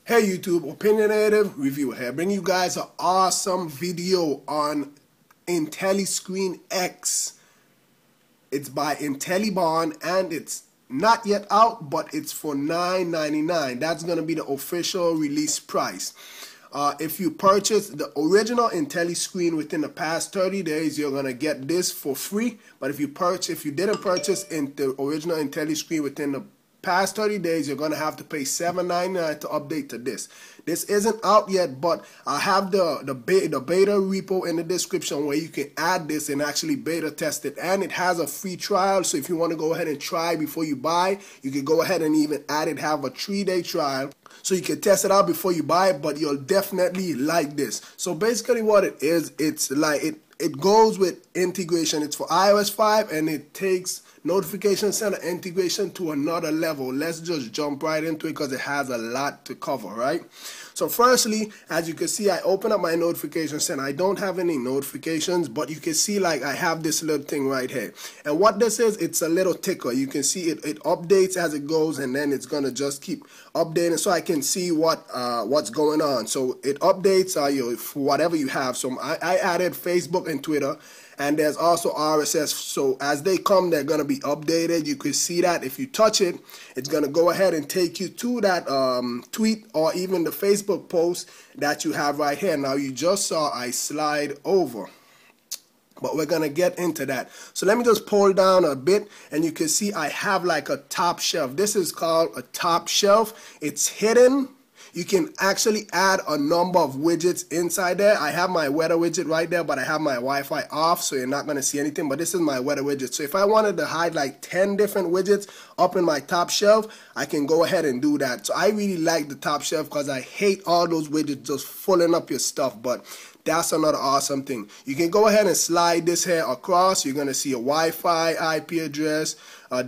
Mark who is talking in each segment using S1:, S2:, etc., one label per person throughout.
S1: Hey YouTube, OpinionativeReviewer here, bringing you guys an awesome video on IntelliScreenX. It's by Intelliborn and it's not yet out, but it's for $9.99. That's going to be the official release price. If you purchase the original IntelliScreen within the past 30 days, you're going to get this for free. But if you didn't purchase the original IntelliScreen within the past 30 days, you're going to have to pay $7.99 to update to this. This isn't out yet, but I have the beta repo in the description where you can add this and actually beta test it, and it has a free trial. So if you want to go ahead and try before you buy, you can go ahead and even add it, have a 3-day trial. So you can test it out before you buy it, but you'll definitely like this. So basically what it is, it's like it goes with integration. It's for iOS 5 and it takes Notification Center integration to another level. Let's just jump right into it because it has a lot to cover, right? So firstly, as you can see, I open up my Notification Center. I don't have any notifications, but you can see like I have this little thing right here. And what this is, it's a little ticker. You can see it updates as it goes, and then it's gonna just keep updating so I can see what's going on. So it updates whatever you have. So I added Facebook and Twitter. And there's also RSS, so as they come, they're going to be updated. You can see that if you touch it, it's going to go ahead and take you to that tweet or even the Facebook post that you have right here. Now, you just saw I slide over, but we're going to get into that. So let me just pull down a bit, and you can see I have like a top shelf. This is called a top shelf. It's hidden. You can actually add a number of widgets inside there. I have my weather widget right there, but I have my Wi-Fi off, so you're not going to see anything. But this is my weather widget. So if I wanted to hide like 10 different widgets up in my top shelf, I can go ahead and do that. So I really like the top shelf because I hate all those widgets just filling up your stuff. But that's another awesome thing. You can go ahead and slide this here across. You're going to see a Wi-Fi, IP address,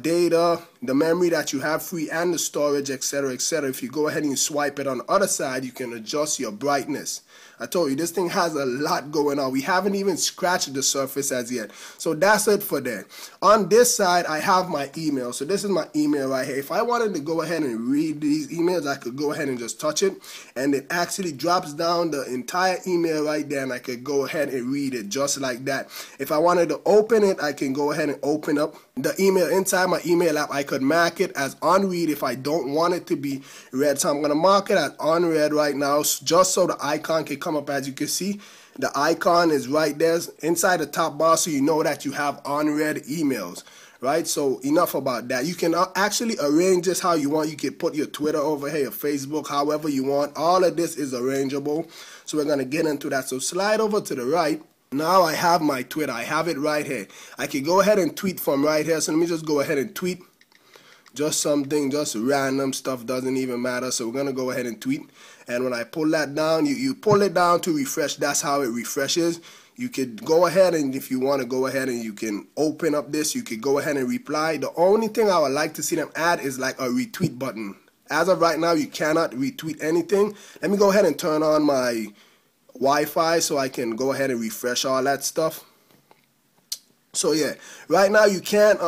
S1: data, the memory that you have free, and the storage, etc., etc. If you go ahead and you swipe it on the other side, you can adjust your brightness. I told you, this thing has a lot going on. We haven't even scratched the surface as yet. So that's it for that. On this side, I have my email. So this is my email right here. If I wanted to go ahead and read these emails, I could go ahead and just touch it. And it actually drops down the entire email right there, and I could go ahead and read it just like that. If I wanted to open it, I can go ahead and open up the email inside my email app. I could mark it as unread if I don't want it to be read. So I'm going to mark it as unread right now, just so the icon can come up. As you can see, the icon is right there inside the top bar, so you know that you have unread emails, right? So enough about that. You can actually arrange this how you want. You can put your Twitter over here, your Facebook, however you want. All of this is arrangeable, so we're going to get into that. So slide over to the right. Now I have my Twitter. I have it right here. I can go ahead and tweet from right here. So let me just go ahead and tweet. Just something, just random stuff, doesn't even matter. So we're going to go ahead and tweet. And when I pull that down, you pull it down to refresh. That's how it refreshes. You could go ahead, and if you want to go ahead and you can open up this, you could go ahead and reply. The only thing I would like to see them add is like a retweet button. As of right now, you cannot retweet anything. Let me go ahead and turn on my Wi-Fi so I can go ahead and refresh all that stuff. So yeah, right now you can't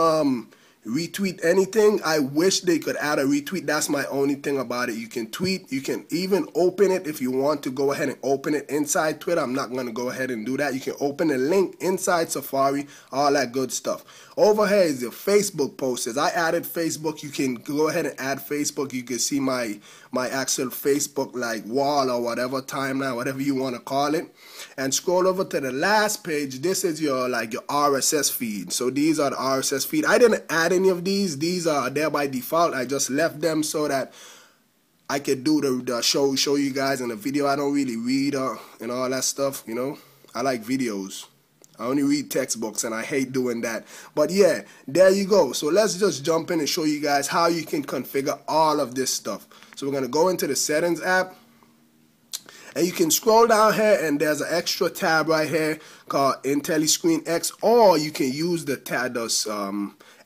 S1: retweet anything. I wish they could add a retweet. That's my only thing about it. You can tweet, you can even open it if you want to go ahead and open it inside Twitter. I'm not going to go ahead and do that. You can open a link inside Safari, all that good stuff. Over here is your Facebook posters. I added Facebook. You can go ahead and add Facebook. You can see my actual Facebook like wall or whatever, timeline, whatever you want to call it. And scroll over to the last page. This is your your RSS feed. So these are the RSS feed. I didn't add any of these. These are there by default. I just left them so that I could do the show you guys in the video. I don't really read and all that stuff, you know. I like videos. I only read textbooks, and I hate doing that. But yeah, there you go. So let's just jump in and show you guys how you can configure all of this stuff. So we're going to go into the settings app. And you can scroll down here, and there's an extra tab right here called IntelliScreenX, or you can use the tab.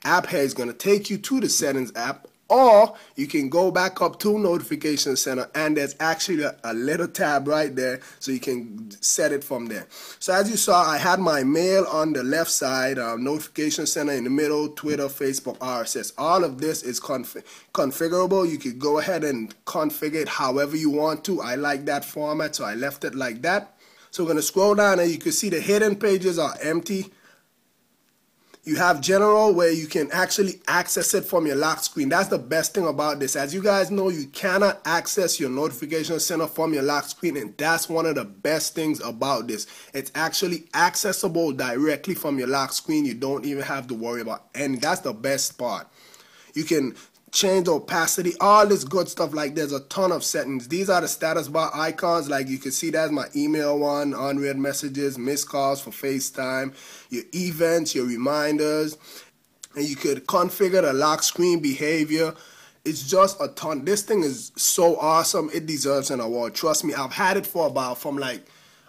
S1: App here is going to take you to the settings app. Or you can go back up to Notification Center, and there's actually a little tab right there, so you can set it from there. So as you saw, I had my mail on the left side, Notification Center in the middle, Twitter, Facebook, RSS. All of this is configurable. You could go ahead and configure it however you want to. I like that format, so I left it like that. So we're going to scroll down, and you can see the hidden pages are empty. You have general, where you can actually access it from your lock screen. That's the best thing about this. As you guys know, you cannot access your notification center from your lock screen, and that's one of the best things about this. It's actually accessible directly from your lock screen. You don't even have to worry about any. That's the best part. You can change the opacity, all this good stuff. Like, there's a ton of settings. These are the status bar icons. Like, you can see that's my email one, unread messages, missed calls for FaceTime, your events, your reminders, and you could configure the lock screen behavior. It's just a ton. This thing is so awesome. It deserves an award. Trust me, I've had it for about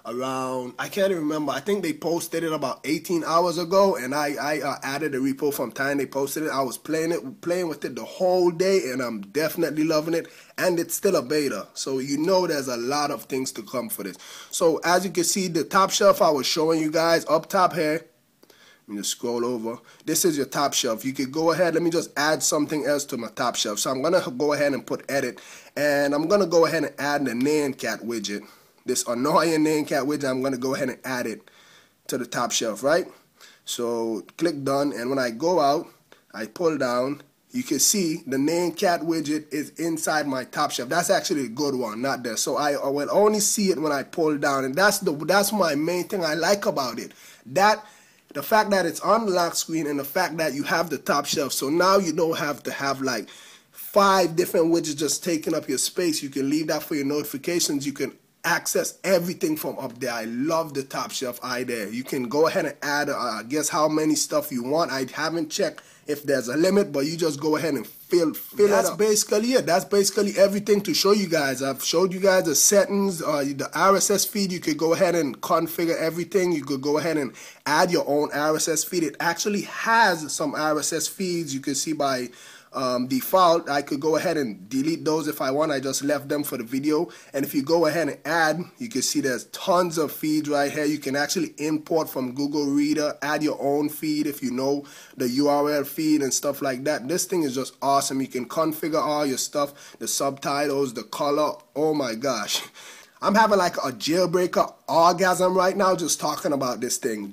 S1: around, I can't even remember. I think they posted it about 18 hours ago, and I added a repo from time they posted it. I was playing with it the whole day, and I'm definitely loving it. And it's still a beta, so you know there's a lot of things to come for this. So as you can see, the top shelf I was showing you guys up top here. Let me just scroll over. This is your top shelf. You could go ahead. Let me just add something else to my top shelf. So I'm gonna go ahead and put edit, and I'm gonna go ahead and add the name cat widget. This annoying name cat widget, I'm going to go ahead and add it to the top shelf, right? So click done, and when I go out, I pull down, you can see the name cat widget is inside my top shelf. That's actually a good one, not there. So I will only see it when I pull down, and that's my main thing I like about it. The fact that it's on the lock screen, and the fact that you have the top shelf. So now you don't have to have like 5 different widgets just taking up your space. You can leave that for your notifications. You can access everything from up there. I love the top shelf idea. You can go ahead and add guess how many stuff you want. I haven't checked if there's a limit, but you just go ahead and fill it up. That's basically it. That's basically everything to show you guys. I've showed you guys the settings, the RSS feed. You could go ahead and configure everything. You could go ahead and add your own RSS feed. It actually has some RSS feeds. You can see by default. I could go ahead and delete those if I want. I just left them for the video. And if you go ahead and add, you can see there's tons of feeds right here. You can actually import from Google Reader, add your own feed if you know the URL feed and stuff like that. This thing is just awesome. You can configure all your stuff, the subtitles, the color. Oh my gosh. I'm having like a jailbreaker orgasm right now just talking about this thing.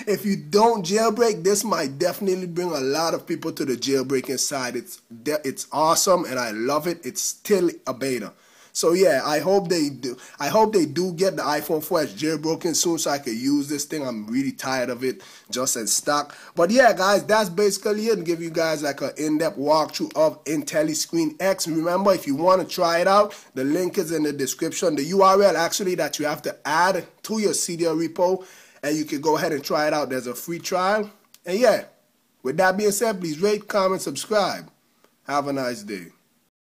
S1: If you don't jailbreak, this might definitely bring a lot of people to the jailbreaking side. It's awesome, and I love it. It's still a beta. So yeah, I hope they do. I hope they do get the iPhone 4S jailbroken soon so I can use this thing. I'm really tired of it just in stock. But yeah, guys, that's basically it. Give you guys like an in-depth walkthrough of IntelliScreenX. Remember, if you want to try it out, the link is in the description. The URL actually that you have to add to your Cydia repo, and you can go ahead and try it out. There's a free trial. And yeah, with that being said, please rate, comment, subscribe. Have a nice day.